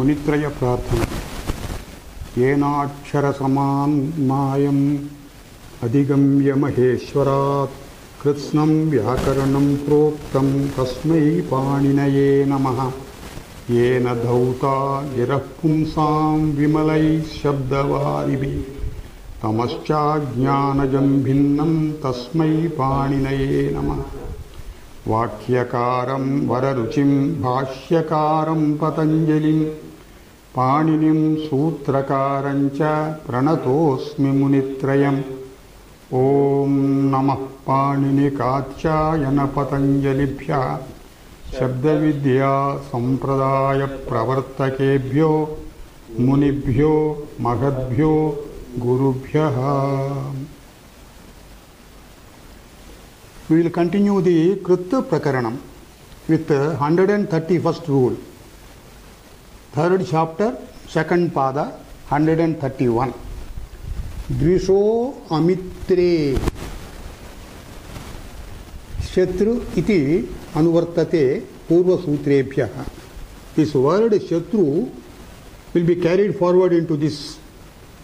मुनित्रय प्रार्थना। येनाक्षरसमान् मायम् अधिगम्य महेश्वरात् कृत्स्नं व्याकरणं प्रोक्तं तस्मै पाणिनये नमः। येन धौता गिरः पुंसां विमलैः शब्दवारिभिः तमश्चाज्ञानजं भिन्नं तस्मै पाणिनये नमः। वाक्यकारं वररुचिं भाष्यकारं पतञ्जलिं पाणिनिं सूत्रकारं च प्रणतोऽस्मि मुनित्रयम्। ॐ नमः पाणिनिकात्यायन पतञ्जलिभ्यः शब्दविद्या संप्रदाय प्रवर्तकेभ्यो मुनिभ्यो महद्भ्यो गुरुभ्यः। We will continue the Krita Prakaranam with 131st rule. Third chapter, second pada, 131. Dvisho amitre Shatru iti anuvartate purva sutrebhyah. This word Shatru will be carried forward into this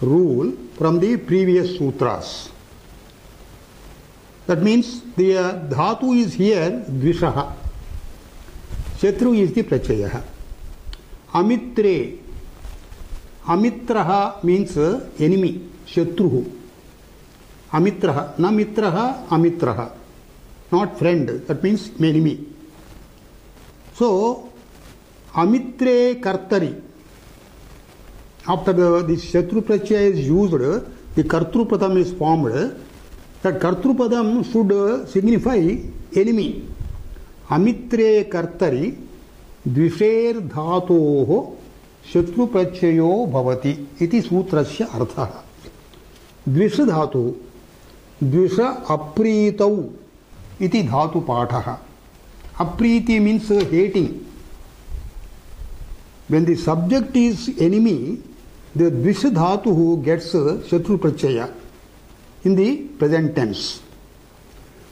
rule from the previous sutras. That means the dhatu is here dvishaha. Shatru is the prachaya. Amitre. Amitraha means enemy. Shatruhu. Amitraha. Na mitraha, amitraha. Not friend. That means enemy. So, amitre kartari. After this Shatru prachaya is used, the kartrupadam is formed. That kartrupadam should signify enemy. Amitre kartari dvisher dhatoho shatru prachayo bhavati iti sutrasya artha. Dvisha dhatu dvisha apritau iti dhatu pathaha. Apriti means hating. When the subject is enemy, the dvisha dhatu gets shatru prachaya in the present tense.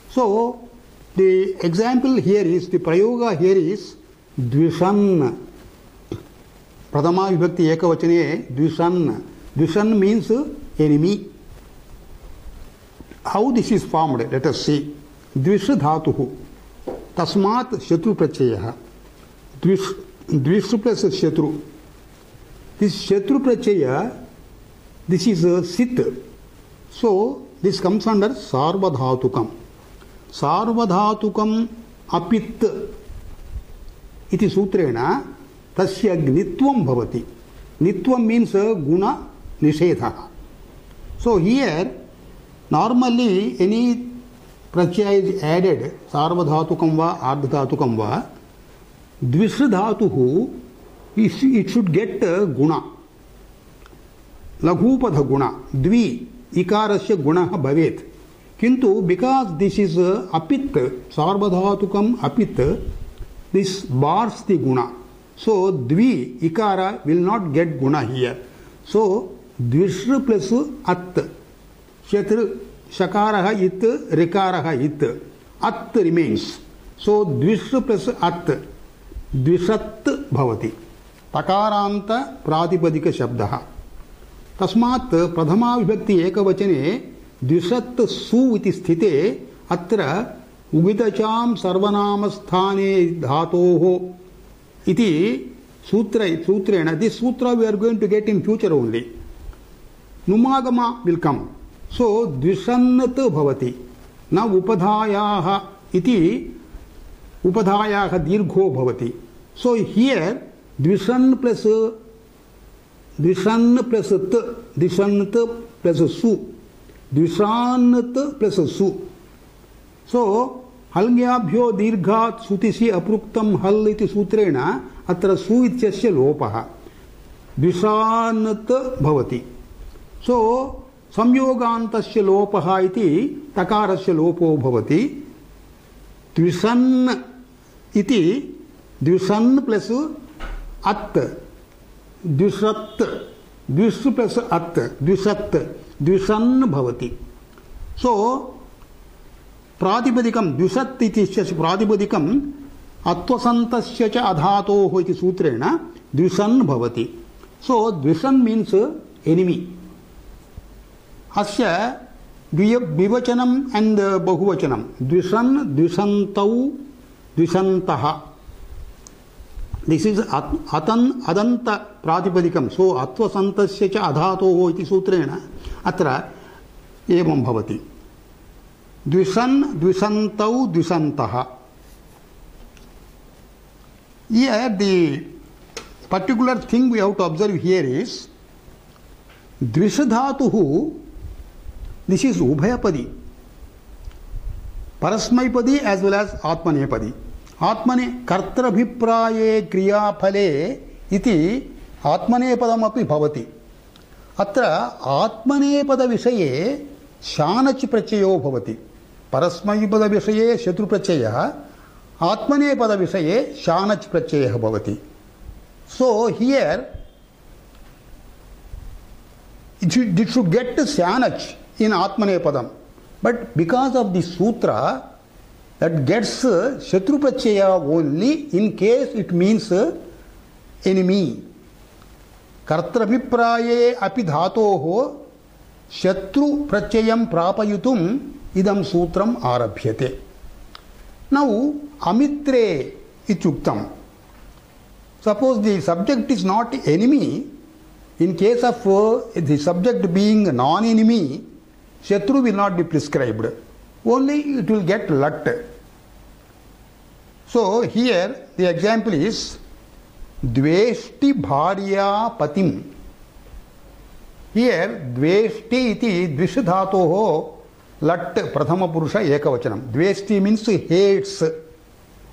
So, the example here is, the prayoga here is dvishan. Pradama vibhakti ekavachane dvishan. Dvishan means enemy. How this is formed? Let us see. Dvisha dhatuhu. Tasmat shatru prachayaha. Dvishu plus shatru. This shatru prachaya, this is a sit. So, this comes under sarvadhatukam. Sarvadhatukam apit iti sutrena tasya gnitvam bhavati. Nitvam means guna nishedha. So, here normally any prachaya is added, sarvadhatukam va ardhatukam va, dvishdhatuhu, it should get guna. Laghupadha guna. Dvi. Ikarasya gunaha bhavet. Kintu because this is apit, sarvadhatukam apit, this bars the guna. So dvi, ikara will not get guna here. So dvishra plus at. Shatru, shakaraha it, rikaraha it. At remains. So dvishra plus at. Dvishat bhavati. Takaranta pratipadika shabdaha. तस्मात् प्रथमा विभक्ति एकवचने द्विषत् सु इति स्थिते अत्र उगितचां सर्वनामस्थाने धातोः इति सूत्रेण दिस सूत्र we are going to get in future only. नुमागमा will come. So द्विषन्नत् भवति. न उपधायाः इति उपधायाः दीर्घो भवति. So here द्विषन् plus Dvishan plus t, dvishan plus su, dvishan plus su. So, halgyabhyo dirghat sutisi apruktam hal iti sutrena atra su ityasya lopaha. Dvishan bhavati. So, samyogantasya lopaha iti takarasya lopo bhavati. Dvishan iti dvishan plus at. Dvishat, dvishu plus at, dvishat, dvishan bhavati. So, pratipadikam, dvishat iti pratipadikam atvasantasya cha adhatoh iti sutrena द्विषन् भवति. So द्विषन् means enemy. Asya Vivachanam and Bahuvachanam. Dvishan, Dvishantau, Dvishantaha. This is Adanta Pratipadikam. So Atvasantasya cha Adhatoho iti sutrena atra evam bhavati. Dvishan, Dvishantau, Dvishantaha. Here the particular thing we have to observe here is Dvishadhatuhu. This is Ubhayapadi, Parasmaipadi as well as Atmanepadi. Atmane Kartrabhipraye Kriya Phale iti Atmanepadamapi bhavati. Atra Atmanepada Vishaye Shanach Prachayo bhavati. Parasmaipada Vishaye Shatru Prachaya, Atmanepada Vishaye Shanach Prachaya bhavati. So here it should get Shanach in Atmanepadam. But because of the sutra that gets Shatru Prachaya only in case it means enemy. Kartravipraye api dhatoho Shatru Prachayam prapayutum idam sutram arabhyate. Now Amitre ityuktam. Suppose the subject is not enemy, in case of the subject being non-enemy, Shatru will not be prescribed. Only it will get lut. So here the example is Dveshti Bharya Patim. Here Dveshti iti Dvishadhatoho lut Prathama Purusha Ekavachanam. Dveshti means hates.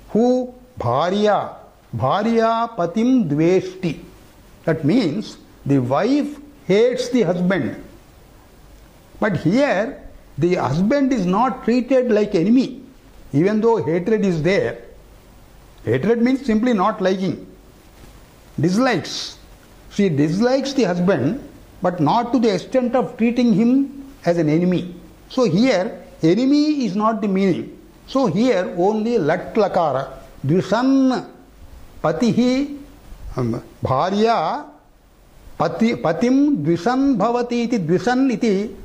Who? Bharya. Bharya Patim Dveshti. That means the wife hates the husband. But here the husband is not treated like enemy, even though hatred is there. Hatred means simply not liking. Dislikes. She dislikes the husband, but not to the extent of treating him as an enemy. So here enemy is not the meaning. So here only lat lakara. Dvishan patihi bharya patim dvishan bhavati iti dvishan iti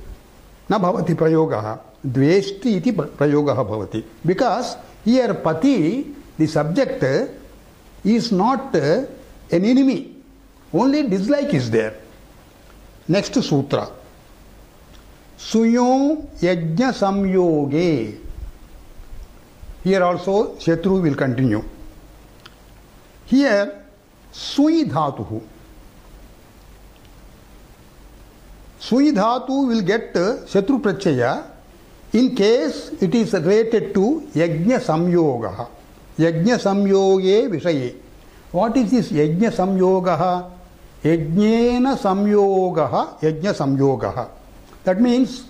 na bhavati prayogaha. Dveshti iti prayogaha bhavati. Because here pati, the subject, is not an enemy. Only dislike is there. Next sutra. Suyo yajna samyoge. Here also Shatru will continue. Here Sui dhatuhu. Sui dhatu will get Shatru Prachaya in case it is related to Yajna Samyogaha. Yajna Samyoge Vishaye. What is this Yajna Samyogaha? Yajnena Samyogaha, Yajna Samyogaha. That means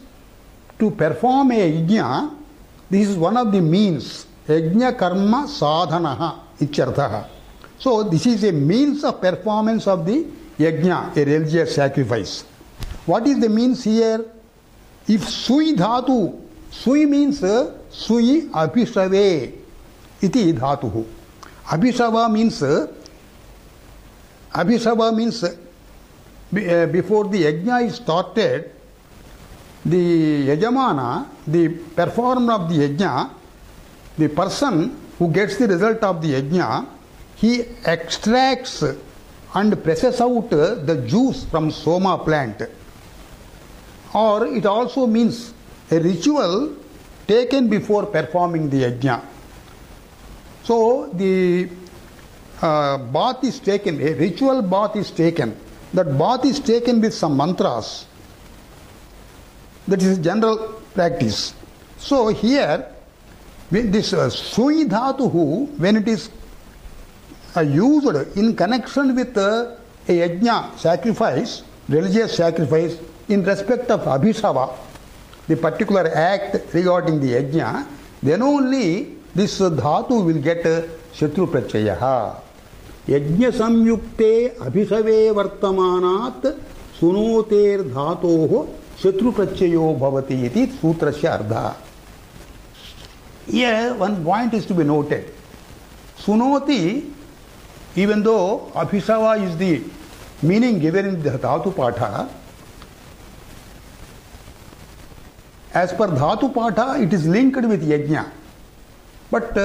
to perform a yajna, this is one of the means. Yajna karma sadhanaha icharthaha. So this is a means of performance of the yajna, a religious sacrifice. What is the means here? If sui dhatu, sui means sui abhishave iti dhatuhu. Abhishava means before the yajna is started, the yajamana, the performer of the yajna, the person who gets the result of the yajna, he extracts and presses out the juice from soma plant. Or it also means a ritual taken before performing the yajna. So the bath is taken, a ritual bath is taken. That bath is taken with some mantras. That is general practice. So here, this sui dhatuhu, when it is used in connection with a yajna sacrifice, religious sacrifice, in respect of abhishava, the particular act regarding the yajna, then only this dhatu will get Shatru Prachayaha. Yajna samyukte abhishave vartamanat sunoter dhatoho Shatru Prachayo bhavati iti sutrasya ardha. Here one point is to be noted. Sunoti even though Abhisava is the meaning given in the Dhatu Patha, as per Dhatu Patha, it is linked with Yajna. But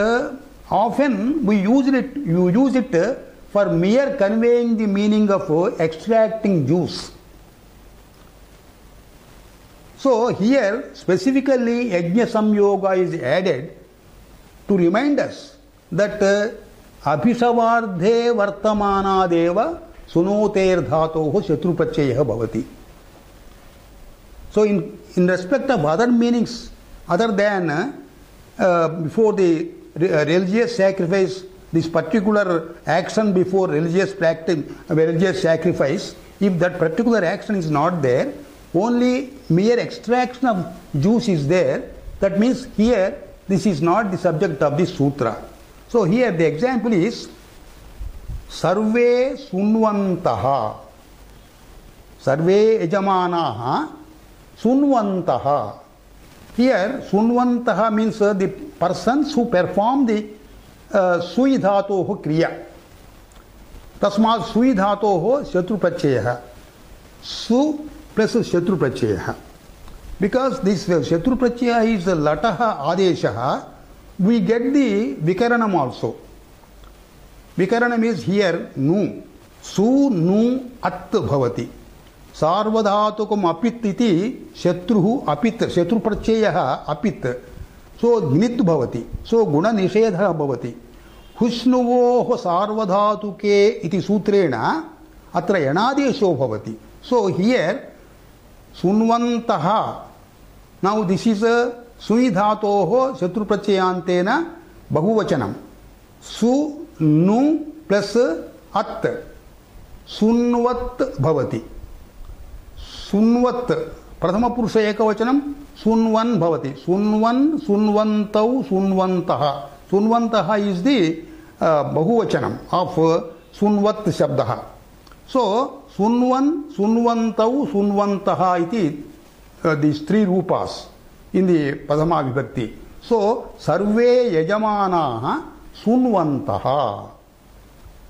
often we use it for mere conveying the meaning of extracting juice. So here specifically Yajna Samyoga is added to remind us that Abhisavardhe Vartamanadeva Sunoter Dhatoho Shatruprachayah Bhavati. So in respect of other meanings other than before the religious sacrifice, this particular action before religious practice, religious sacrifice, if that particular action is not there, only mere extraction of juice is there, that means here this is not the subject of this sutra. So here the example is Sarve Sunvantaha. Sarve Yajamanaha Sunvantaha. Here Sunvantaha means the persons who perform the Sui Dhatoho Kriya. Tasmat Sui Dhatoho Shatruprachayah. Su plus Shatruprachayah. Because this Shatruprachayah is the Lataha Adeshaha, we get the Vikaranam also. Vikaranam is here Nu. Su Nu At Bhavati. Sarvadhatukam Apit iti Shatruhu Apit. Shatruprachayah Apit. So Gnit Bhavati. So Guna Nishedha Bhavati. Hushnuvoh Sarvadhatuke iti Sutrena Atra Yanadesho Bhavati. So here Sunvantaha. Now this is a Sui Dhatoho Shatruprachayantena Bahuvachanam. Su Nu plus At. Sunvat Bhavati. Sunvat. Prathama Purusha Ekavachanam Sunvan Bhavati. Sunvan, Sunvantau, Sunvantaha. Sunvantaha is the Bahuvachanam of Sunvat Shabdaha. So Sunvan, Sunvantau, Sunvantaha iti these three rupas in the Padama Vibhakti. So Sarve Yajamanaha Sunvantaha.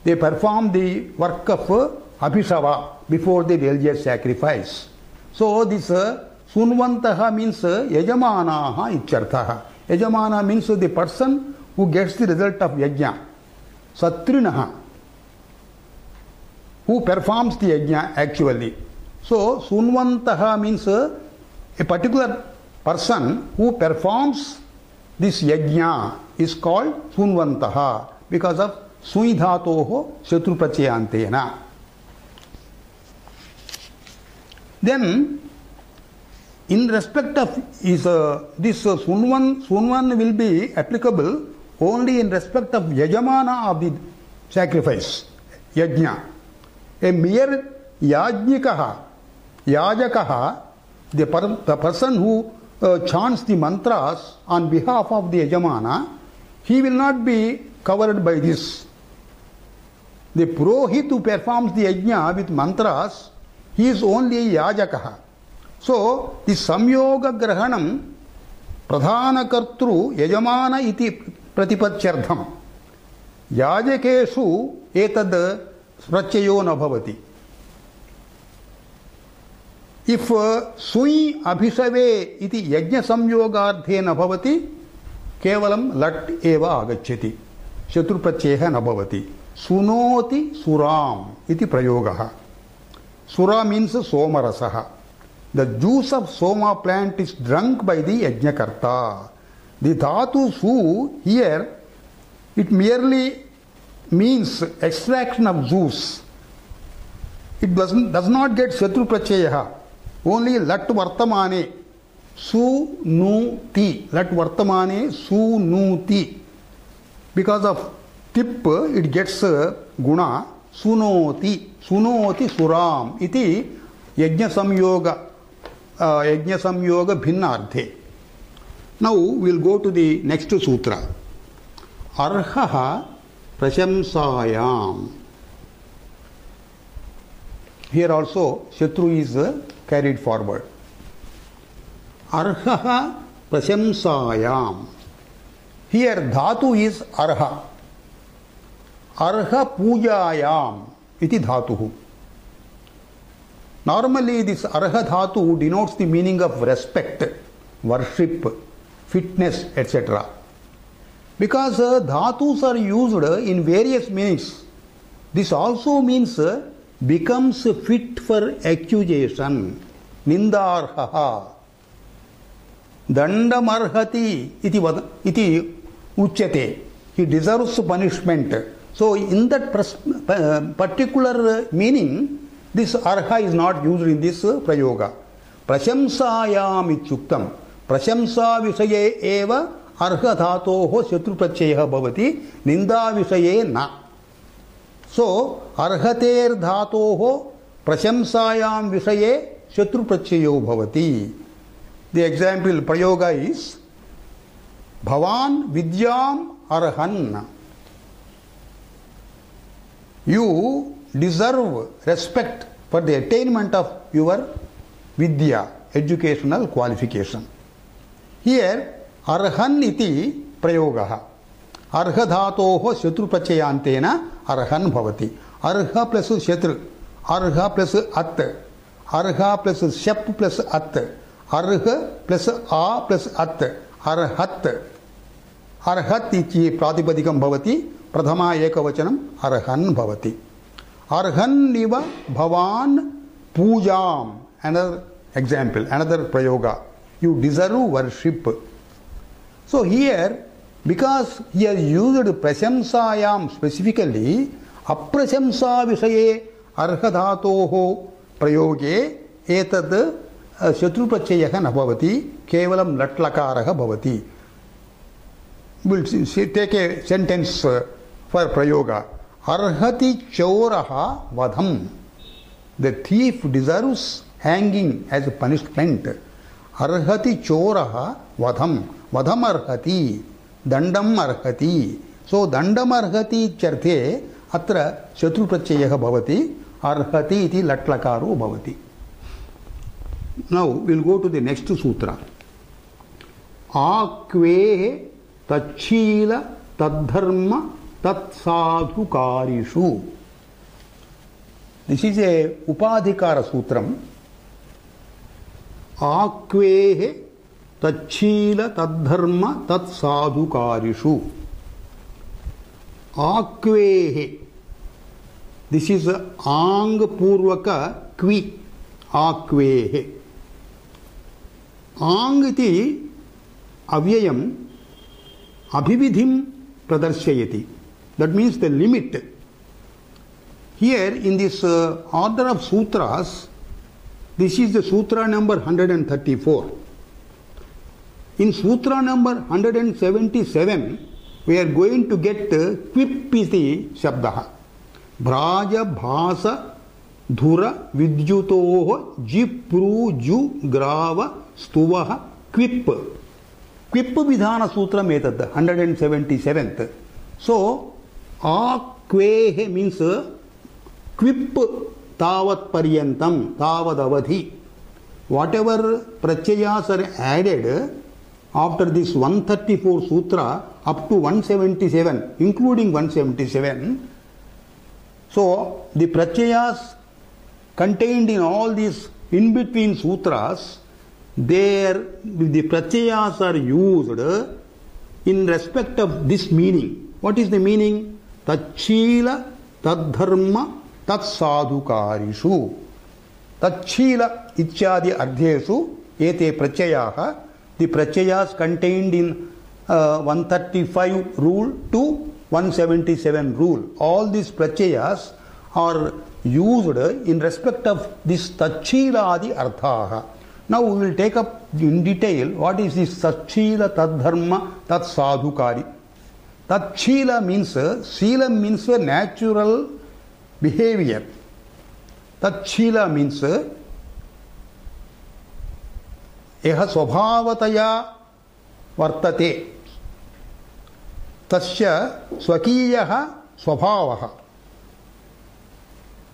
They perform the work of Abhisava before the religious sacrifice. So this Sunvantaha means Yajamanaha Icharthaha. Yajamana means the person who gets the result of Yajna. Satrinaha, who performs the Yajna actually. So Sunvantaha means a particular person who performs this Yajna is called Sunvantaha because of Sui Dhatoho Shatruprachayantena. Then in respect of is this Sunvan will be applicable only in respect of Yajamana of the sacrifice, Yajna. A mere Yajnikaha, Yajakaha, the person who chants the mantras on behalf of the Yajamana, he will not be covered by this. The Purohit who performs the Yajna with mantras, he is only a Yajakaha. So, the Samyoga Grahanam Pradhana Kartru Yajamana iti Pratipachyardham. Yajakeshu etad Prachayo na bhavati. If Sui Abhisave iti Yajna Samyogarthe na bhavati, Kevalam Lat eva agacchati. Shatruprachayah na bhavati. Sunoti Suram iti Prayogaha. Sura means Somarasaha. The juice of Soma plant is drunk by the Yajnakarta. The Dhatu Su here, it merely means extraction of juice. It does not get Shatruprachayah. Only Lat Vartamane Su Nu Ti. Lat Vartamane Su Nu Ti. Because of Tip, it gets Guna Sunoti. Sunoti Suram. Iti Yajna Samyoga. Yajna Samyoga Bhinnarthe. Now we will go to the next sutra. Arhaha Prashamsayam. Here also Shatru is carried forward. Arhaha Prashamsayam. Here Dhatu is Arha. arha pujayam iti dhatuhu. Normally this arha dhatu denotes the meaning of respect, worship, fitness, etc. Because dhatus are used in various meanings. This also means becomes fit for accusation. Nindarhaha. Dandamarhati iti uchyate. He deserves punishment. So in that particular meaning, this arha is not used in this prayoga. Prashamsayam ityuktam. Prashamsa visaye eva arha dhatoho shatru pratyayah bhavati. Ninda visaye na. So arhater dhatoho prashamsayam visaye shatru pratyayo bhavati. The example prayoga is Bhavan vidyam arhan. You deserve respect for the attainment of your vidya, educational qualification. Here arhan iti prayogaha. Arha dhatoho shatru pratyayantena arhan bhavati. Arha plus shatru. Arha plus at. Arha plus shap plus at. Arha plus a plus at. Arhat. Arhat iti pratipadikam bhavati. Pradhama ekavachanam arhan bhavati. Arhan niva bhavan pujam. Another example, another prayoga. You deserve worship. So here, because he has used prashamsayam specifically, aprashamsa visaye arhadhatoho prayoge etad shatru pratyayah na bhavati kevalam latlakaraha bhavati. We'll take a sentence for prayoga. Arhati choraha vadham. The thief deserves hanging as a punishment. Arhati choraha vadham. Vadham arhati. Dandam arhati. So dandam arhati charte atra shatru pratyayah bhavati. Arhati iti latlakaro bhavati. Now we'll go to the next sutra. Akve tachila tadharma tatsadhukarishu. This is a upadhikara sutram. Akve tachila tadharma tatsadhukarishu. Akve. This is ang purvaka kvi. Akve. Ang iti avyayam abhividhim pradarshayati. That means the limit. Here in this order of sutras, this is the sutra number 134. In sutra number 177, we are going to get kvipiti shabdaha. Braja bhasa dhura vidyutoho jipru ju grava stuvaha kvip. Kvip vidhana sutra metad 177th. So akvehe means kvip tavat paryantam, tavad avadhi. Whatever pratyayas are added after this 134 sutra up to 177, including 177, so the pratyayas contained in all these in-between sutras, there the pratyayas are used in respect of this meaning. What is the meaning? Tachila tadharma tatsadhukarishu. Tachila ityadi ardhesu ete pratyayah. The pratyayas contained in 135 rule to 177 rule. All these pratyayas are used in respect of this tachila adi arthaha. Now we will take up in detail what is this tachila tadharma tatsadhukari. Tachila means, sila means natural behavior. Tachila means eha swabhavataya vartate. Tasya swakiyaha swabhavaha.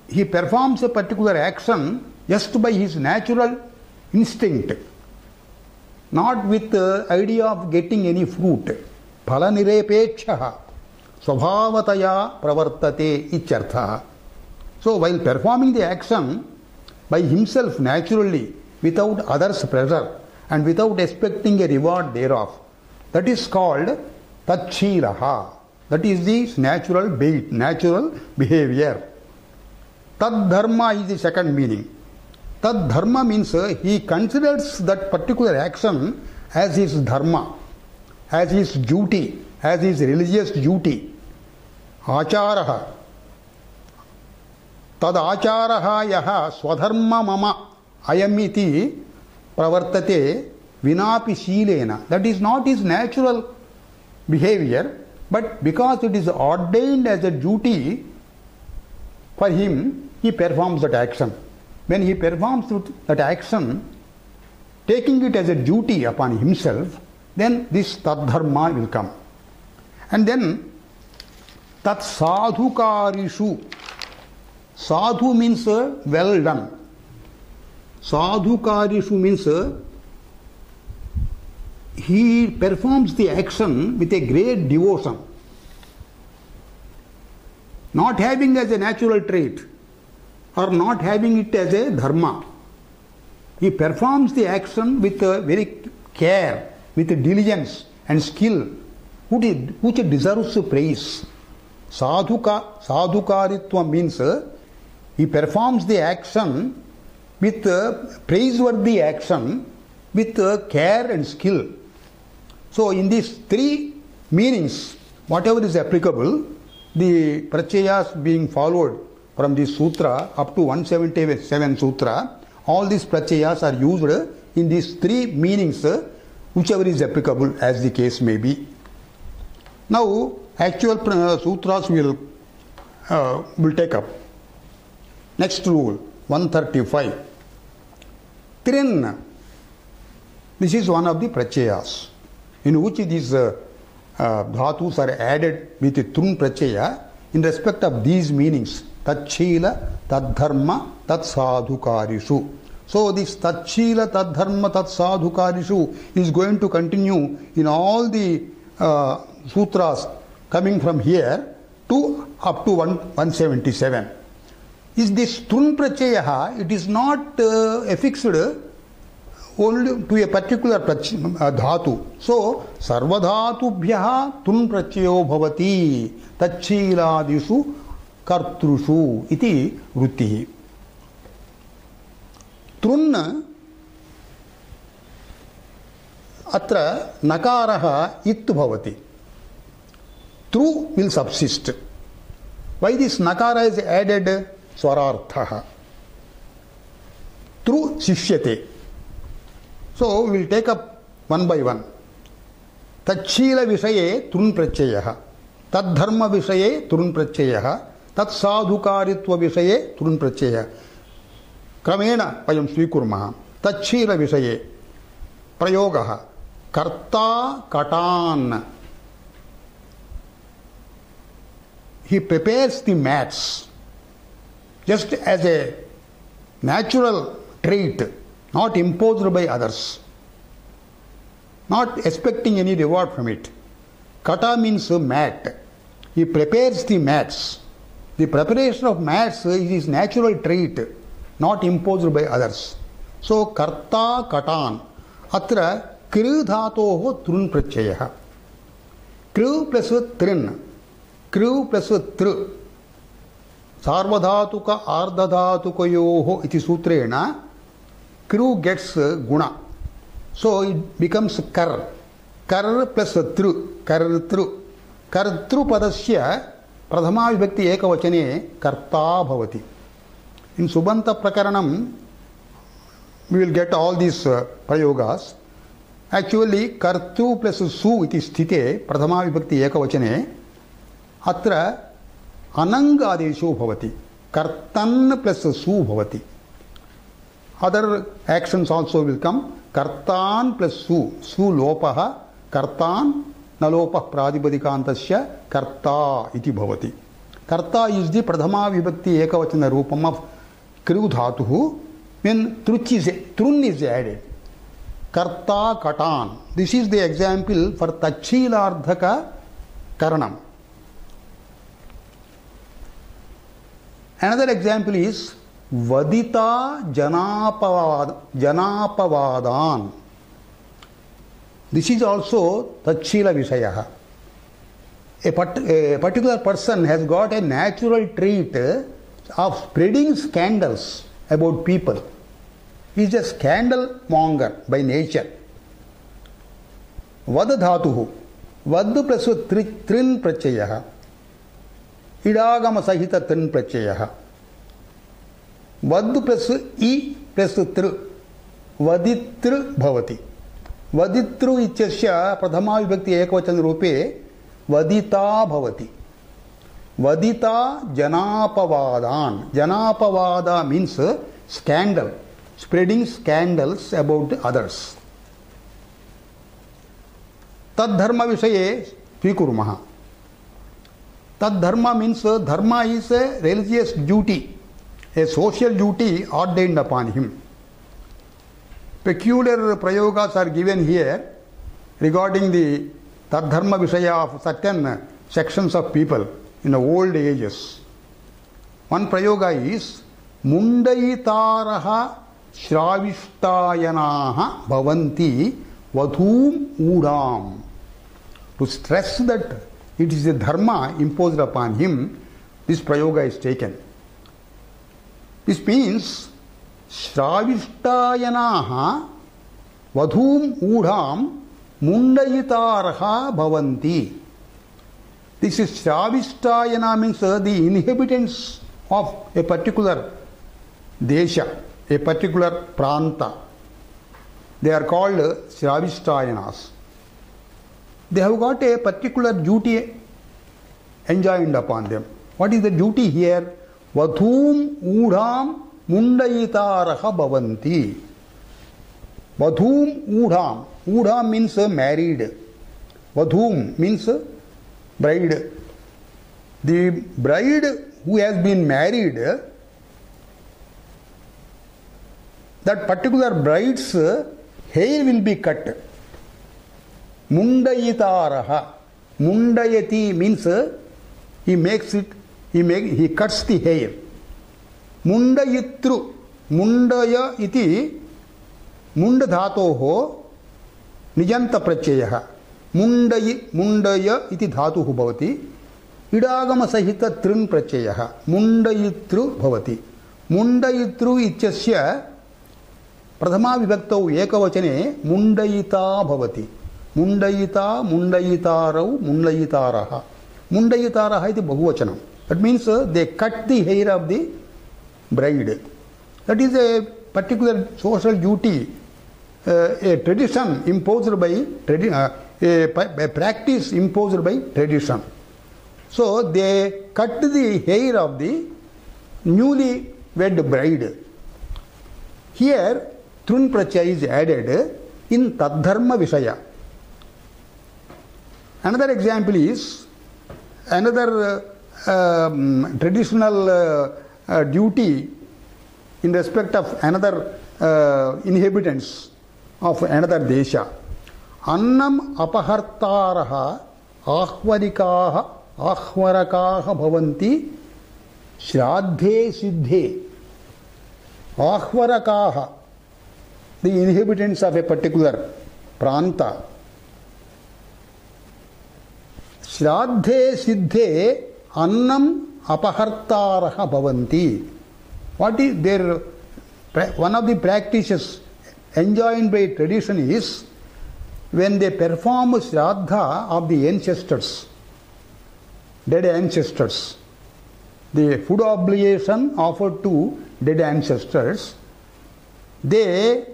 He performs a particular action just by his natural instinct, not with the idea of getting any fruit. Phala nirepekshaha. स्वभावतया pravartate ityartha. So while performing the action by himself naturally, without others' pressure and without expecting a reward thereof, that is called tatshīlaha. That is the natural behavior. Tad dharma is the second meaning. Tad dharma means he considers that particular action as his dharma, as his duty, as his religious duty. Acharaha. Tad acharaha yaha swadharma mama ayamiti pravartate vinapi shīlena. That is not his natural behavior, but because it is ordained as a duty for him, he performs that action. When he performs that action, taking it as a duty upon himself, then this tad-dharma will come. And then tat sadhukarishu. Sadhu means well done. Sadhukarishu means he performs the action with a great devotion, not having as a natural trait or not having it as a dharma. He performs the action with very care, with diligence and skill, which deserves praise. Sadhukaritva means he performs the action with praiseworthy action with care and skill. So in these three meanings, whatever is applicable, the pratyayas being followed from this sutra up to 177 sutra, all these pratyayas are used in these three meanings, whichever is applicable as the case may be. Now actual sutras will take up. Next rule, 135. Trin. This is one of the pratyayas in which these dhatus are added with the trun pratyaya in respect of these meanings: tatshila, tadharma, tatsadhukarishu. So this tatshila, tadharma, tatsadhukarishu is going to continue in all the sutras coming from here to up to 177. Is this trun pratyaya? It is not affixed only to a particular dhatu. So sarvadhatubhyaha trun pratyayo bhavati tatshīlādishu kartrushu iti vrittihi. Trun atra nakaraha it bhavati. Tru will subsist. Why this nakara is added? Swararthaha. Tru sishyate. So we will take up one by one. Tatshila vishaye trun pratyayah, tadharma vishaye trun pratyayah, tatsadhukaritva vishaye trun pratyayah. Kramena vayam svikurmah. Tatshila vishaye prayogah karta katan. He prepares the mats just as a natural trait, not imposed by others, not expecting any reward from it. Kata means mat. He prepares the mats. The preparation of mats is his natural trait, not imposed by others. So karta katan. Atra kru dhatoho trun pratyayah. Kru plus trin. Kru plus tru. Sarvadhatuka ardhadhatukayoho iti sutrena. Kru gets guna. So it becomes kar. Kar plus tru. Kartru. Kartru padasya pradhama vibhakti ekavachane karta bhavati. In Subanta Prakaranam, we will get all these prayogas. Actually, kartru plus su iti sthite pradhama vibhakti ekavachane atra anangadesho bhavati. Kartan plus su bhavati. Other actions also will come. Kartan plus su. Su lopaha. Kartan nalopah pradipadikantasya karta iti bhavati. Karta is the pradhama vibhakti ekavachana rupam of kru dhatuhu when trun is added. Karta katan. This is the example for tachilardhaka karanam. Another example is Vadita Janapavadan. This is also Tachila Vishayaha. A particular person has got a natural trait of spreading scandals about people. He is a scandal monger by nature. Vad dhatuhu. Vad plus trin prachayaha. Idagama sahita trin prachayaha. Vad plus I plus tr. Vaditru bhavati. Vaditru ityasya prathama vibhakti ekavachana rupe vadita bhavati. Vadita janapavadan. Janapavada means scandal, spreading scandals about others. Tad dharma vishaye svikurmaha. Tad dharma means dharma is a religious duty, a social duty ordained upon him. Peculiar prayogas are given here regarding the tad dharma vishaya of certain sections of people in the old ages. One prayoga is Mundayitaraha Shravistayanaha Bhavanti Vadhum Udam. To stress that it is a dharma imposed upon him, this prayoga is taken. This means Shravistayanaha Vadhum Udam Mundayitaraha Bhavanti. This is Shravistayana means the inhabitants of a particular desha, a particular pranta. They are called Shravistayanas. They have got a particular duty enjoined upon them. What is the duty here? Vadhum udham mundayitaraha bhavanti. Vadhum udham. Udham means married. Vadhum means bride. The bride who has been married, that particular bride's hair will be cut. Mundayitaraha. Mundayati means he makes it, he cuts the hair. Mundayitru. Mundaya iti mundadhatoho nijanta prachayaha. Mundaya iti dhatuhu bhavati. Idagama sahita trin prachayaha. Mundayitru bhavati. Mundayitru ityasya prathama vibhaktau ekavachane mundayita bhavati. Mundayita, mundayitarau, mundayitaraha. Mundayitaraha iti bahuvachanam. That means they cut the hair of the bride. That is a particular social duty, a tradition imposed by a practice imposed by tradition. So they cut the hair of the newly wed bride. Here Trun Prachaya is added in Tadharma Vishaya. Another example is another traditional duty in respect of another inhabitants of another desha. Annam apahartaraha ahvarakaha bhavanti shraddhe siddhe. Ahvarakaha, the inhabitants of a particular pranta. Shraddhe siddhe annam apahartaraha bhavanti. What is their, one of the practices enjoined by tradition is when they perform shraddha of the ancestors, dead ancestors, the food oblation offered to dead ancestors, they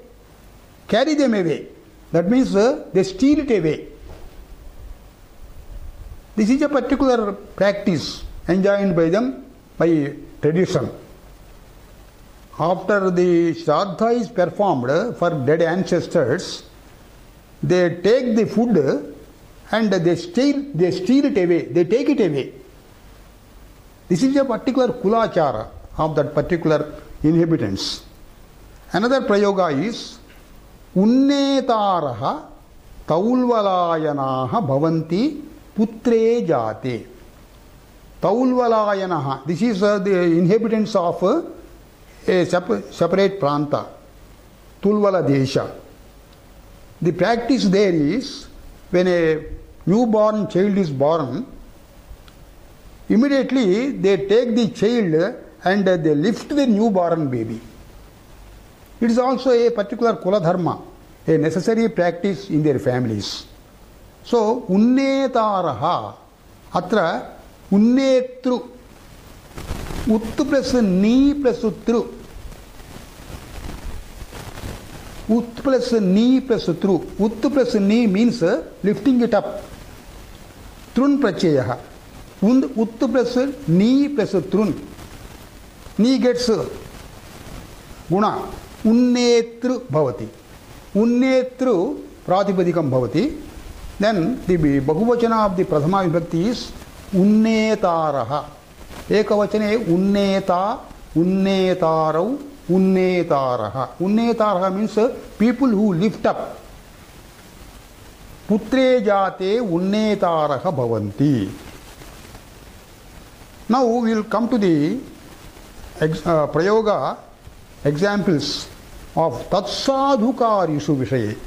carry them away. That means they steal it away. This is a particular practice enjoined by them by tradition. After the shraddha is performed for dead ancestors, they take the food and they steal it away, they take it away. This is a particular kulachara of that particular inhabitants. Another prayoga is unnetaraha taulvalayanaha bhavanti putre jate. Taulvalayanaha. This is the inhabitants of a separate pranta, Tulvala Desha. The practice there is, when a newborn child is born, immediately they take the child and they lift the newborn baby. It is also a particular Kula Dharma, a necessary practice in their families. So, Unnetaraha, atra Unnetru, Uttu plus Ni plus Utru, Ut plus Ni plus Utru. Uttu plus Ni means lifting it up. Trun Prachayaha. Uttu plus Ni plus Trun. Ni gets Guna. Unnetru bhavati. Unnetru pratipadikam bhavati. Then the Bahuvachana of the Prathama Vibhakti is Unnetaraha. Ekavachane Unneta, Unnetarau, Unnetaraha. Unnetaraha means people who lift up. Putre jate Unnetaraha bhavanti. Now we will come to the Prayoga examples of Tatsadhukarishu Vishaye.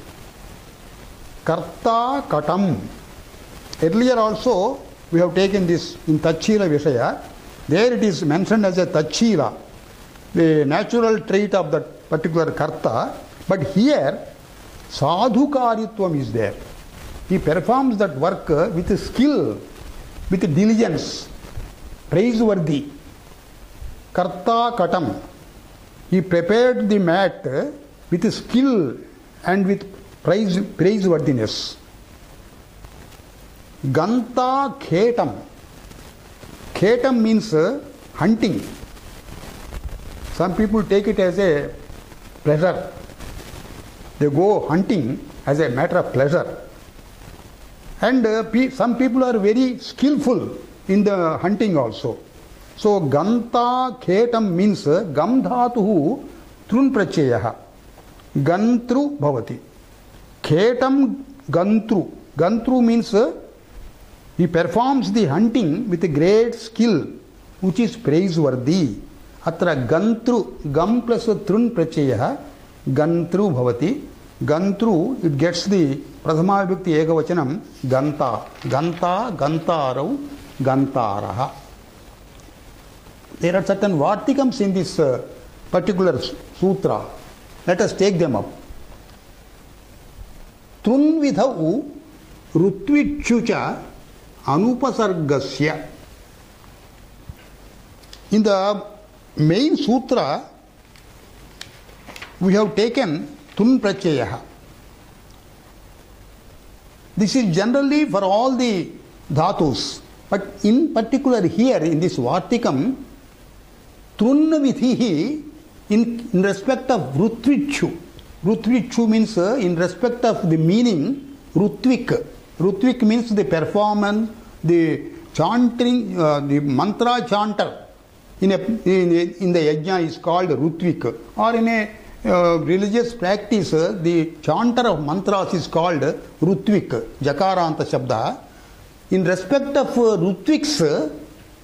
Karta Katam. Earlier also we have taken this in Tachila Vishaya. There it is mentioned as a Tachila, the natural trait of that particular Karta. But here Sadhukaritvam is there. He performs that work with skill, with diligence, praiseworthy. Karta Katam. He prepared the mat with skill and with praiseworthiness. Ganta Khetam. Khetam means hunting. Some people take it as a pleasure. They go hunting as a matter of pleasure. And some people are very skillful in the hunting also. So Ganta Khetam means Gam Dhatuhu Trun Prachayaha. Gantru Bhavati. Khetam Gantru. Gantru means he performs the hunting with a great skill, which is praiseworthy. Atra Gantru, Gam plus Trun Prachayaha, Gantru Bhavati. Gantru, it gets the Prathama Vibhakti Ekavachanam, Ganta. Ganta, Gantarau, Gantaraha. There are certain Vartikams in this particular sutra. Let us take them up. Trunvidhau Rutvichucha Anupasargasya. In the main sutra, we have taken Tun Prachayaha. This is generally for all the dhatus, but in particular here in this Vartikam, Trunvidhihi in respect of Rutvichu. Rutvichu means in respect of the meaning Rutvik. Rutvik means the performance, the chanting, the mantra chanter in the yajna is called Rutvik. Or in a religious practice, the chanter of mantras is called Rutvik, Jakaranta Shabda. In respect of Rutviks,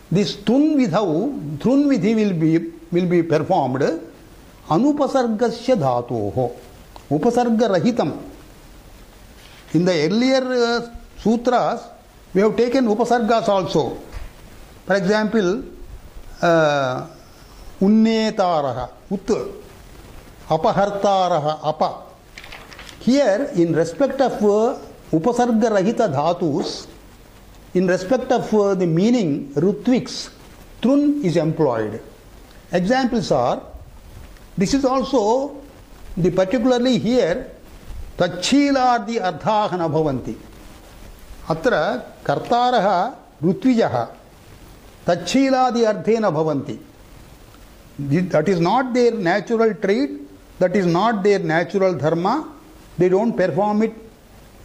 this Trunvidhi will be performed Anupasargasya Dhatoho. Upasarga Rahitam. In the earlier sutras, we have taken Upasargas also. For example, Unnetaraha, Ut, Apahartaraha, Apa. Here, in respect of Upasarga Rahita Dhatus, in respect of the meaning Rutviks, Trun is employed. Examples are, this is also the particularly here, Tachilardi Ardhahana Bhavanti. Atra Kartaraha Rutvijaha Tachiladi Ardhena Bhavanti. That is not their natural trait, that is not their natural dharma. They don't perform it.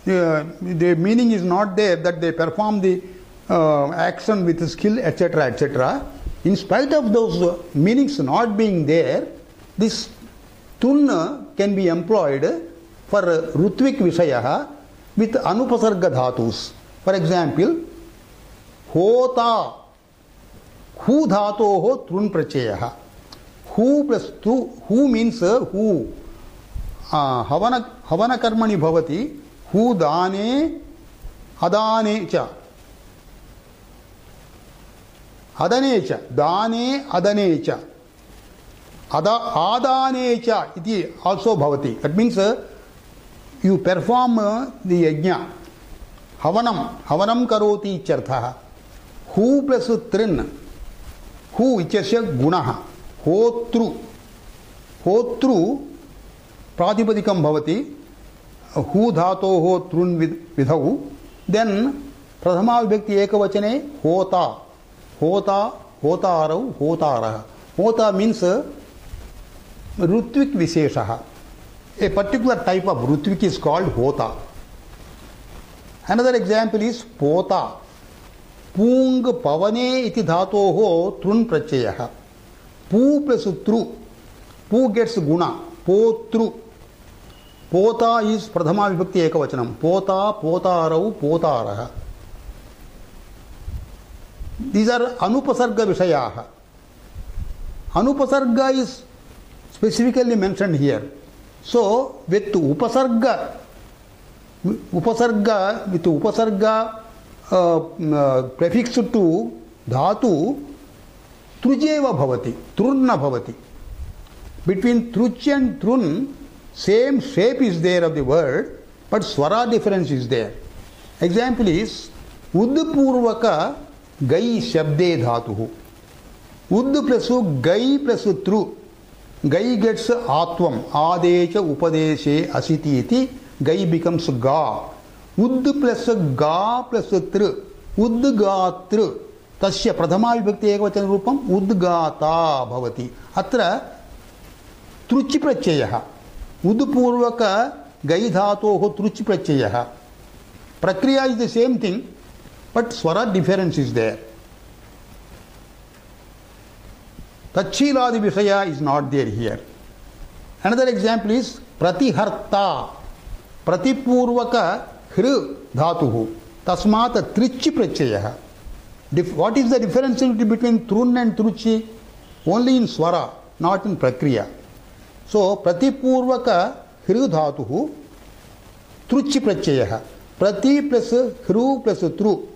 The meaning is not there that they perform the action with skill, etc., etc. In spite of those meanings not being there, this Tunna can be employed for Rutvik Vishayaha with Anupasarga Dhatus. For example, Hota हू धातोः तृन् प्रत्ययः हू plus तु हू means हू हवन कर्मणि भवति हू दाने अदाने च अदने च दाने अदने च आदाने च इति आल्सो भवति that means you perform the यज्ञ हवनं करोति इत्यर्थः हू प्लस तृन् हू इत्यस्य गुणः होतृ होतृ प्रातिपदिकं भवति हू धातोः तृन् विधौ देन् प्रथमा विभक्ति एकवचने होता होता होतारौ होतारः होता मीन्स ऋत्विक विशेषः a particular type of rutvik is called hota. Another example is pota poong pavane iti dhatoho trun pratyayah pu plus tru pu gets guna potru pota is prathama vibhakti ekavachanam pota potarau potarah. These are anupasarga vishayah. Anupasarga is specifically mentioned here. So with upasarga prefix to dhatu trujeva bhavati trunna bhavati. Between truch and trun same shape is there of the word but swara difference is there. Example is uddpurvaka gai shabde dhatuhu. Udd plus gai plus tru. Gai gets atvam adecha upadeshe asiti iti. Gai becomes ga. Udd plus ga plus tr. Udgatr. Tasya prathama vibhakti ekavachana rupam udgata bhavati. Atra truchi pratyayah. Uddpurvaka gai dhatoho truchi pratyayah. Prakriya is the same thing but swara difference is there. Tachiladi Vishaya is not there here. Another example is Pratiharta. Pratipurvaka Hri Dhatuhu. Tasmat Trichi Prachayah. What is the difference between Trun and Truchi? Only in Swara, not in Prakriya. So, Pratipurvaka Hri Dhatuhu Truchi Prachayah. Prati plus Hru plus Tru.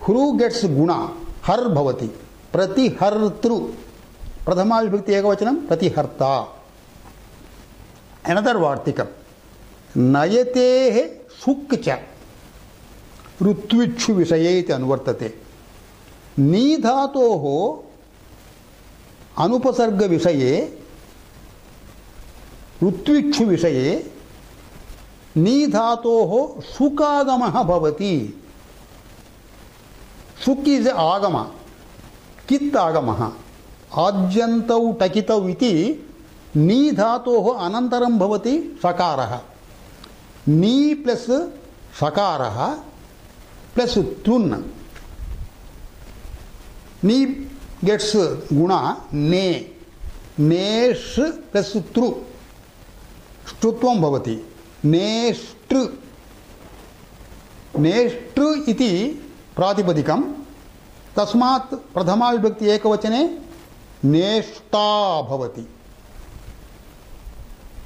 Hru gets Guna. Har Bhavati. Pratihartru. Prathama vibhakti ekavachanam pratiharta. Another vartikam. Nayatehe sukcha. Rutvikshu vishaye iti anuvartate. Ni dhatoho anupasarga vishaye rutvikshu vishaye ni dhatoho sukagamaha bhavati. Suk is agama. Kit agamaha. Ajyantau takitau iti ni dhatoho anantaram bhavati sakaraha. Ni plus sakaraha plus trun. Ni gets guna ne. Nesh plus tru. Strutvam bhavati. Neshtru. Neshtru iti pratipadikam. Tasmat prathama vibhakti ekavachane neshta bhavati.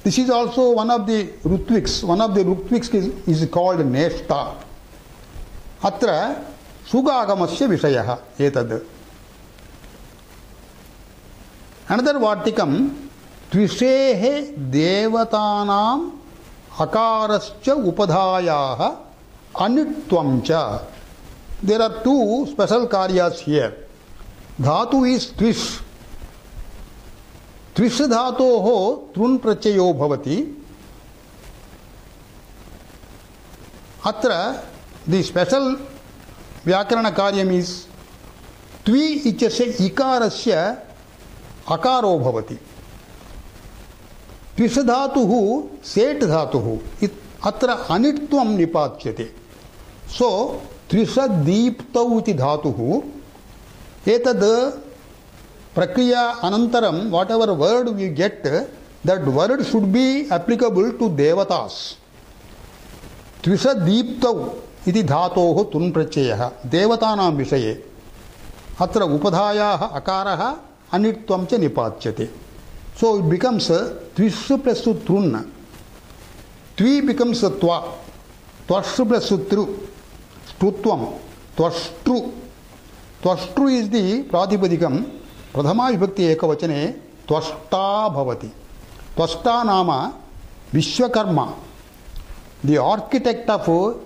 This is also one of the rutviks. One of the rutviks is called neshta. Atra sugagamasya vishayah etad. Another vartikam tvishehe devatanam akarascha upadhayaha anitvam cha. There are two special karyas here. Dhatu is twish. Twish dhatoho trun prachayo bhavati. Atra the special vyakarana karyam is tvi ichasya ikarasya akaro bhavati. Twish dhatuhu set dhatuhu. Atra anitvam nipachyate. So Trisha-deeptau iti dhatuhu. Etad prakriya anantaram, whatever word we get, that word should be applicable to devatas. Trisha-deeptau iti dhatoho tun prachayah. Devatanam vishaye. अत्र उपधायाः अकारः अनिट्त्वं च निपात्यते. So it becomes twish plus trun. Twi becomes twa. Twash plus tru. Strutvam. Twashtru. Twashtru is the pratipadikam. Pradhama vibhakti ekavachane twashta bhavati. Twashta nama Vishwakarma, the architect of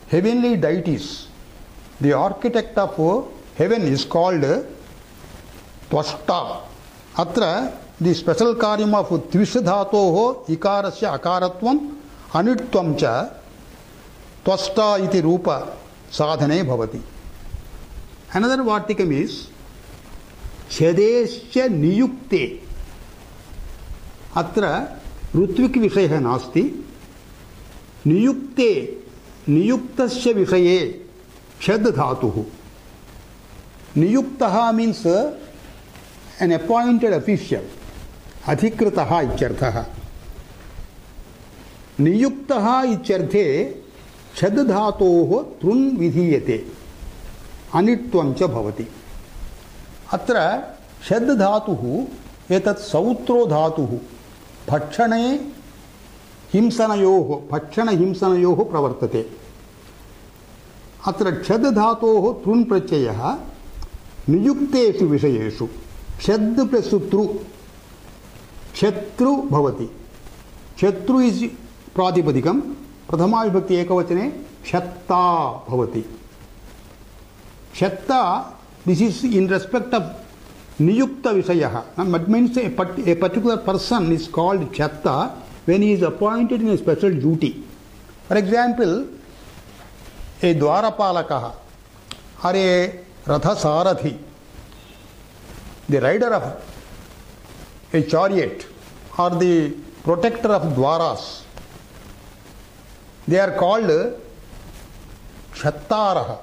heavenly deities. The architect of heaven is called Twashta. Atra the special karyam of Tvishadhatoho ikarasya akaratvam anitvam cha Twashta iti rupa sadhane bhavati. Another vartikam is Chadesya niyukte. Atra Ritwik विषयः नास्ति. नियुक्ते नियुक्तस्य विषये छद् धातुः. नियुक्तः means an appointed official. अधिकृतः इत्यर्थः. नियुक्तः इत्यर्थे छद् धातोः तृन् विधीयते. अनिट्त्वं च भवति. अत्र छद् धातुः एतत् सौत्रो धातुः भक्षणे हिंसनयोः प्रवर्तते. अत्र छद् धातोः तृन् प्रत्ययः नियुक्तेषु विषयेषु छद् प्लस् तृ शत्रु भवति. शत्रु इस् प्रातिपदिकं. प्रथमा विभक्ति एकवचने क्षत्ता भवति. क्षत्ता, this is in respect of Niyukta Vishayah. That means a particular person is called Chatta when he is appointed in a special duty. For example, a Dwarapalakaha or a Ratha Sarathi, the rider of a chariot or the protector of Dwaras, they are called Chattaraha.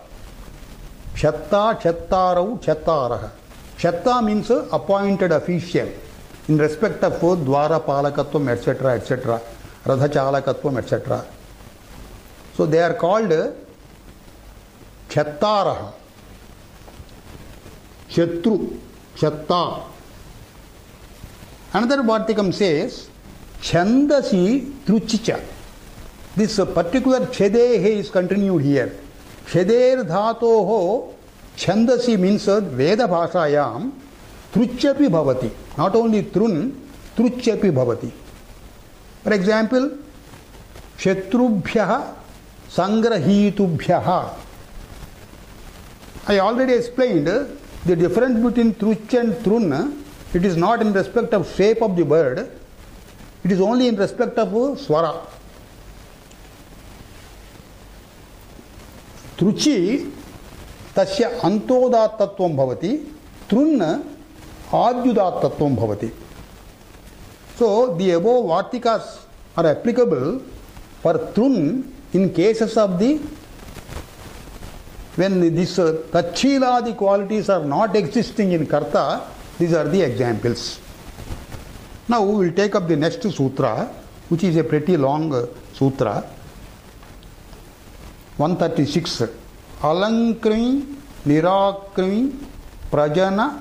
Chatta, Chattarau, Chattaraha. Chatta means appointed official in respect of Dwara Palakatvam, etc., etc., Radha Chalakatvam, etc. So they are called Chattaraha. Shatru, Chatta. Another Vartikam says Chandasi Truchicha. This particular Chedehe is continued here. Cheder Dhatoho Chandasi means Veda Bhashayam Truchapi Bhavati. Not only Trun, Truchapi Bhavati. For example, Shatrubhyaha Sangrahitubhyaha. I already explained the difference between Truch and Trun. It is not in respect of shape of the bird. It is only in respect of Swara. Truchi Tasya Antodattattvam bhavati, Trun Adyudattattvam bhavati. So the above Vartikas are applicable for Trun in cases of the when this Tachiladi qualities are not existing in Karta. These are the examples. Now we will take up the next sutra, which is a pretty long sutra. 136. Alankrimi, Nirakrimi, Prajana,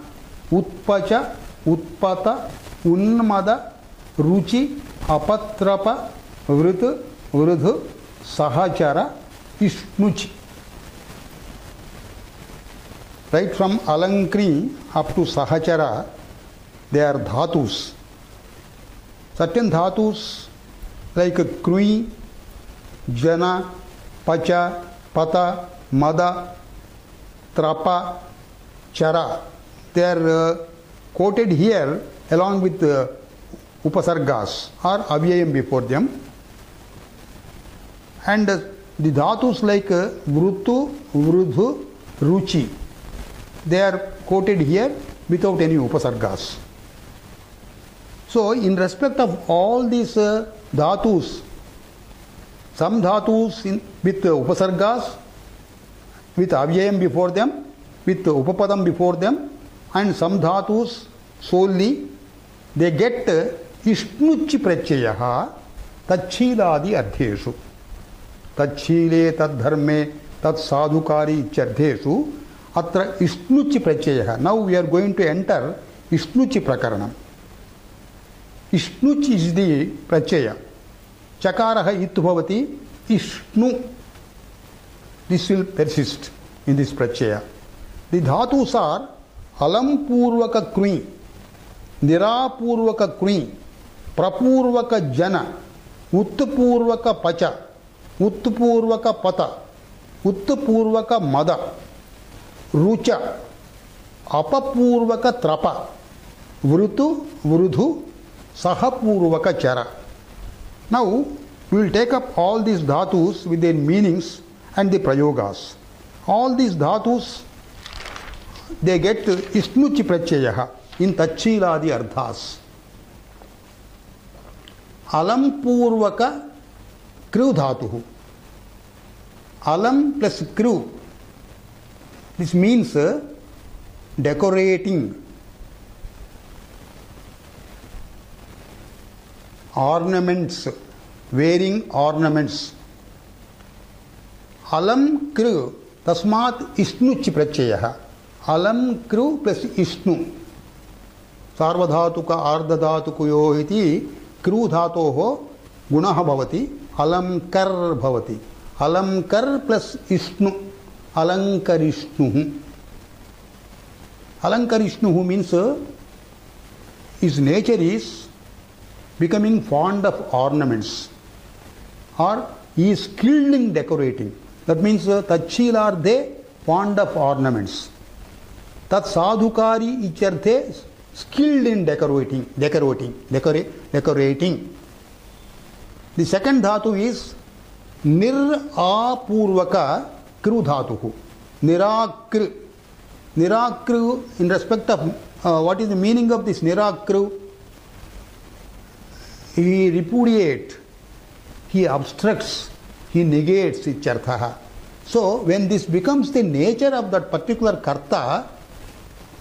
Utpacha, Utpata, Unmada, Ruchi, Apatrapa, Vrit, Vridhu, Sahachara, Ishnuchi. Right from Alankri up to Sahachara, they are dhatus. Certain dhatus like Krui, Jana, Pacha, Pata, Mada, Trapa, Chara. They are quoted here along with Upasargas or Avyayam before them. And the dhatus like Vrutu, Vrudhu, Ruchi. They are quoted here without any Upasargas. So in respect of all these dhatus, some dhatus with Upasargas, with Avyayam before them, with Upapadam before them, and some dhatus solely, they get Ishnuchi Prachayaha Tachiladi Ardheshu. Tachile, Tadharme, Tatsadhukari Chardheshu अत्र इष्णुचि प्रत्ययः. Now we are going to enter इष्णुचि प्रकरणम्. इष्णुचि is the प्रत्यय. चकारः इत् भवति इष्णु. This will persist in this pratyaya. The dhatus are alam purvaka krui, nirapurvaka krui, prapurvaka jana, uttapurvaka pacha, uttapurvaka pata, uttapurvaka mada, rucha, apapurvaka trapa, vrutu vrudhu, sahapurvaka chara. Now we will take up all these dhatus with their meanings and the prayogas. All these dhatus, they get Ishnuchi Pratyayah in Tachiladi Ardhas. Alam Purvaka Kru Dhatuhu. Alam plus Kru. This means decorating, ornaments, wearing ornaments. Alam Kru. तस्मात् इष्णुचि प्रत्ययः. अलम कृ plus इष्णु. सार्वधातुक आर्धधातुकयोः इति कृ धातोः गुणः भवति. अलंकर भवति. अलंकर plus इष्णु. अलंकरिष्णुः. अलंकरिष्णुः means his nature is becoming fond of ornaments, or he is skilled in decorating. That means Tachila fond of ornaments. Tat sadhukari icharthe skilled in decorating. The second dhatu is nir-apurvaka kru dhatuhu. Nirakru. Nirakru in respect of what is the meaning of this nirakru? He repudiates, he obstructs, he negates icharthaha. So when this becomes the nature of that particular karta,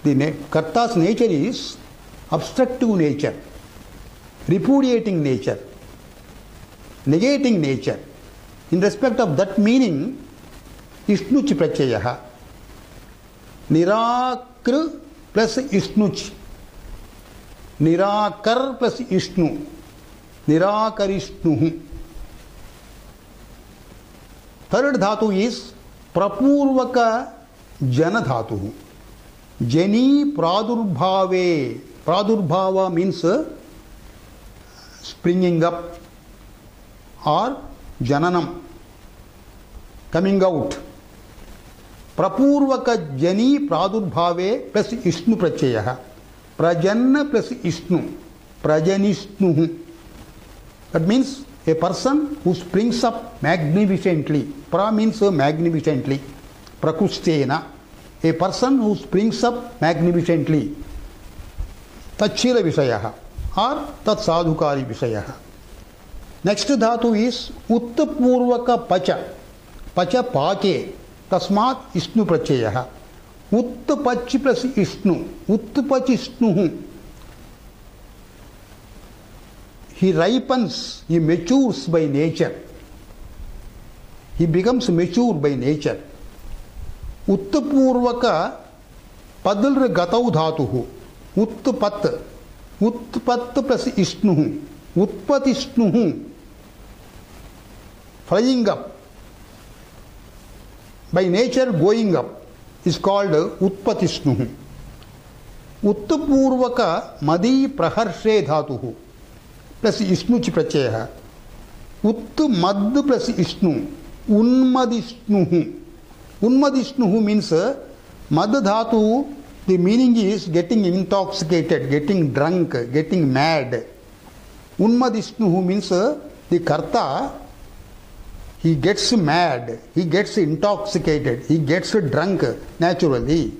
the karta's nature is obstructive nature, repudiating nature, negating nature. In respect of that meaning, Ishnuchi Pratyayah. Nirakru plus Ishnuchi. Nirakar plus Ishnu. Nirakarishnuhu. Third dhatu is prapurvaka jana dhatu. Jani pradurbhave. Pradurbhava means springing up, or jananam, coming out. Prapurvaka jani pradurbhave plus Ishnu pratyayah. Prajanna plus Ishnu. Prajanishnuhu. That means a person who springs up magnificently. Pra means magnificently. Prakustena. A person who springs up magnificently. Tachila Vishayaha or Tat Sadhukari Vishayaha. Next dhatu is Uttapurvaka Pacha. Pacha Pache. Tasmat Ishnu Pratyayah. Uttapachi plus Ishnu. Uttapachishnuhu. He ripens, he matures by nature. He becomes mature by nature. Uttapurvaka padalra gatau dhatuhu. Uttapat. Uttapat plus Ishnuhu. Utpatishnuhu. Flying up. By nature going up is called Utpatishnuhu. Uttapurvaka madi praharshe dhatuhu. Plus Ishnuchi Pratyayah. Uttu mad plus Ishnu. Unmadishnuhu. Unmadishnuhu means mad dhatu, the meaning is getting intoxicated, getting drunk, getting mad. Unmadishnuhu means the karta, he gets mad, he gets intoxicated, he gets drunk naturally.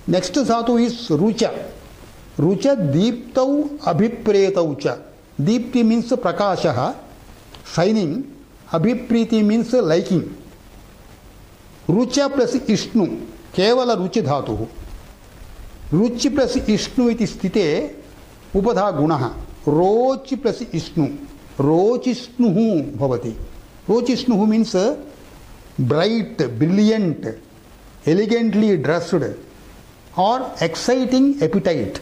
Next dhatu is rucha. Rucha deeptau abhipretau cha. Deepti means prakashaha, shining. Abhipriti means liking. Rucha plus Ishnu. Kevala ruchi dhatuhu. Ruchi plus Ishnu iti sthite upadha gunaha. Rochi plus Ishnu. Rochishnuhu bhavati. Rochishnuhu means bright, brilliant, elegantly dressed or exciting appetite.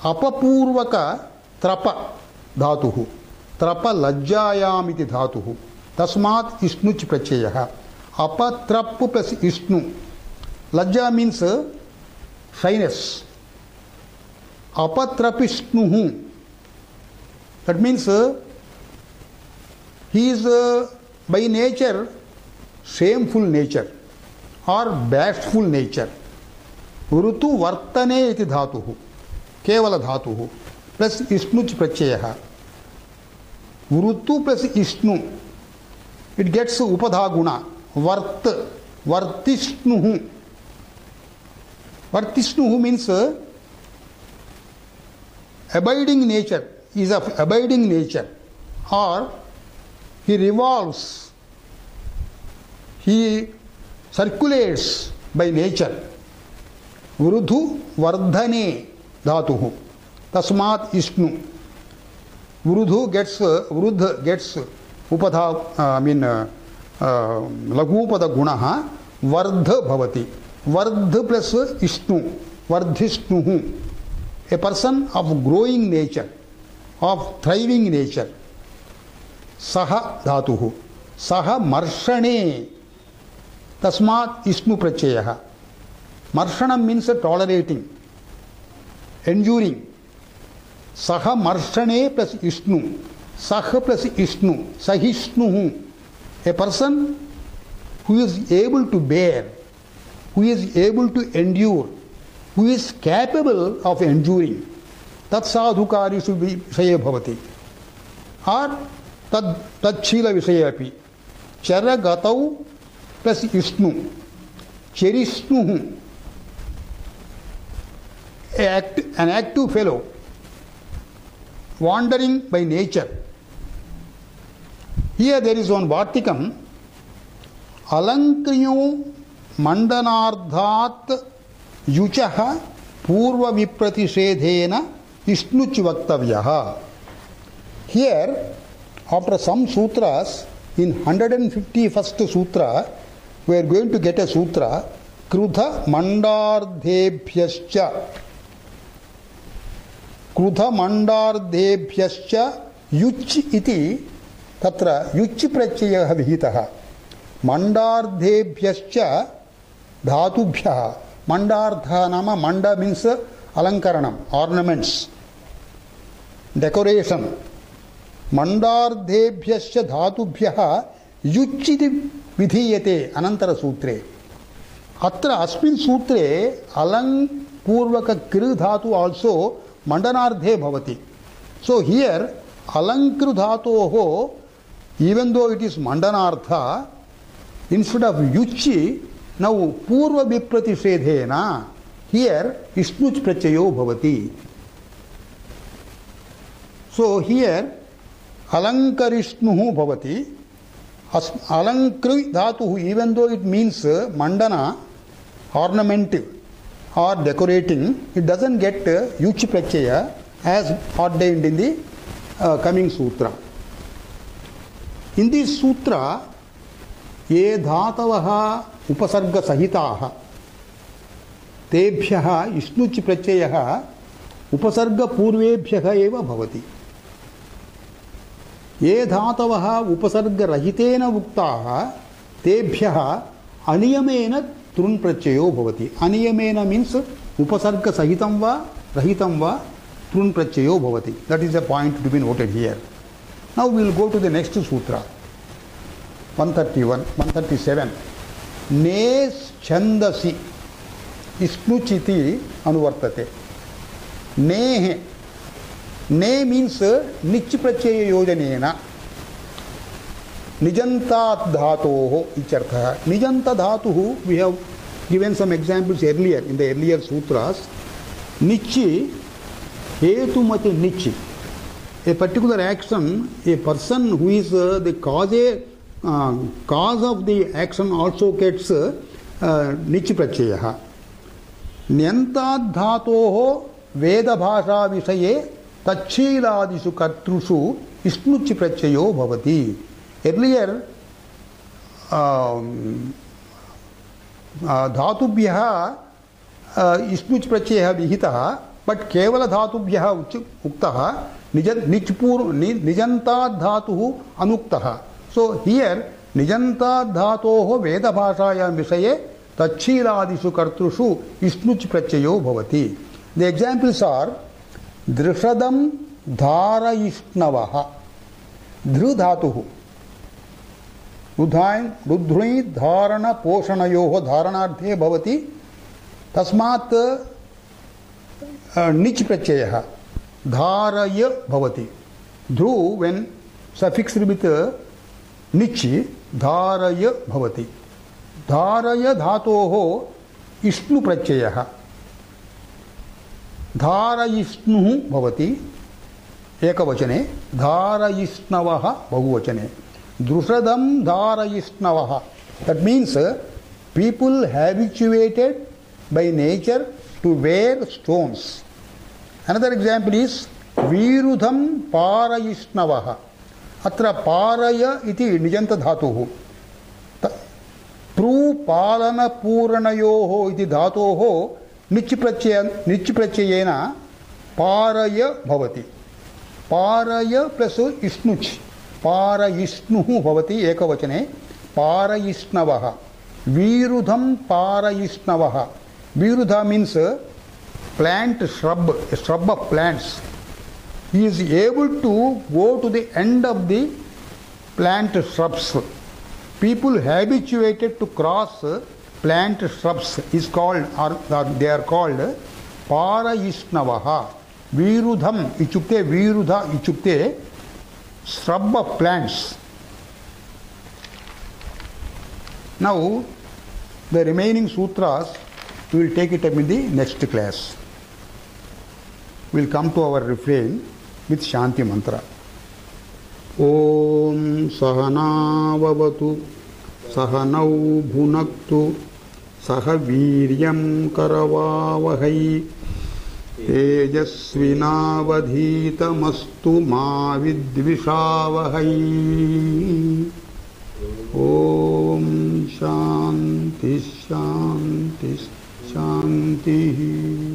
Apapurvaka trapa dhatuhu. Trapa lajjayam iti dhatuhu. Tasmat ishnuch pratyayah. Apatrappu plus ishnu. Lajja means shyness. Apatrapishnuhu. That means he is by nature shameful nature or bashful nature. Vrutu vartane iti dhatuhu. Kevala dhatuhu. Plus ishnuch pratyayah. Vrutu plus ishnu. It gets upadha guna. Vart. Vartishnuhu. Vartishnuhu means abiding nature. He is of abiding nature. Or he revolves. He circulates by nature. Vrudhu vardhane dhatuhu. Tasmat ishnu. Vrudhu gets upadha, lagupada gunaha vardha bhavati. Vardha plus ishnu. Vardhishnuhu. A person of growing nature, of thriving nature. Saha dhatuhu. Saha marshane. Tasmat ishnu pratyayah. Marshanam means tolerating, enduring. Saha marshane plus ishnu. Saha plus ishnu. Sahishnuhu. A person who is able to bear, who is able to endure, who is capable of enduring. Tat sadhukari visaye bhavati. Or tad shila visaye api. Chara gatau plus ishnu. Cherishnuhu. An active fellow, wandering by nature. Here there is one Vartikam. Alankriyo mandanardhat yuchaha purva vipratishedhena ishnuch vaktavyaha. Here, after some sutras, in 151st sutra, we are going to get a sutra, Krudha mandardhebhyascha. Krudha mandardhebhyascha yuch iti tatra yuch pratyayah vihitah. Mandardhebhyascha dhatubhyah. Mandardha nama, manda means alankaranam, ornaments, decoration. Mandardhebhyascha dhatubhyah yuchiti vidhiyate anantara sutre. Atra asmin sutre alang purvaka kri dhatu also mandanardhe bhavati. So here alankru dhatoho, even though it is mandanardha, instead of yuchi, now purva vipratishedhena, here ishnuch prachayo bhavati. So here alankarishnuhu bhavati. Alankri dhatuhu, even though it means mandana, ornamental or decorating, it doesn't get yuchi prachaya as ordained in the coming sutra. In this sutra, ye dhatavaha upasarga sahitaha tebhyaha ishnuch prachayah upasarga purvebhyaha eva bhavati. Ye dhatavaha upasarga rahitena uktaha tebhyaha aniyamena trun prachayo bhavati. Aniyamena means upasarga sahitam va rahitam va trun prachayo bhavati. That is a point to be noted here. Now we will go to the next sutra. 131, 137. Nes chandasi ishnuchiti anuvartate. Nehe. Ne means nich prachaya yojanena. Nijantat dhatoho ichartha. Nijanta dhatuhu, we have given some examples earlier in the earlier sutras. Nichi, hetumati nichi. A particular action, a person who is the cause of the action also gets nichi prachayaha. Nyantat dhatoho veda bhasha visaye tachiladisu kartrushu ishnuchi prachayo bhavati. Earlier, धातुभ्यः इष्णुच् प्रत्ययः विहितः but केवल धातुभ्यः उक्तः निजन्तात् धातुः अनुक्तः. So here निजन्तात् धातोः वेदभाषायां विषये तच्छीलादिषु कर्तृषु इष्णुच् प्रत्ययो भवति. The एग्जाम्पल्स् आर् दृषदं धारयिष्णवः. धृ धातुः रुद्ध्री धारण पोषणयोः धारणार्थे भवति. तस्मात् निच् प्रत्ययः धारय भवति. ध्रु व्हेन सफिक्स्ड विथ निच् धारय भवति. धारय धातोः इष्णु प्रत्ययः धारयिष्णुः भवति एकवचने, धारयिष्णवः बहुवचने. दृषदं धारयिष्णवः, that means people habituated by nature to wear stones. Another example is वीरुधं पारयिष्णवः. अत्र पारय इति निजन्त धातुः. प्रूपालनपूरणयोः इति धातोः निच् प्रत्ययेन पारय भवति. पारय प्लस इष्णुच् पारयिष्णुः भवति एकवचने. पारयिष्णवः. वीरुधं पारयिष्णवः. वीरुधा means plant, shrub, a shrub of plants. He is able to go to the end of the plant shrubs. People habituated to cross plant shrubs is called, or they are called Parayishnavaha. Virudham ichukte, Virudha ichukte shrub of plants. Now the remaining sutras we will take it up in the next class. We will come to our refrain with Shanti mantra. Om Sahanavavatu Sahanau Bhunaktu Sahaviryam Karavavahai Tejasvinavadhitamastu ma vidvishavahai. Om Shanti Shanti Shanti.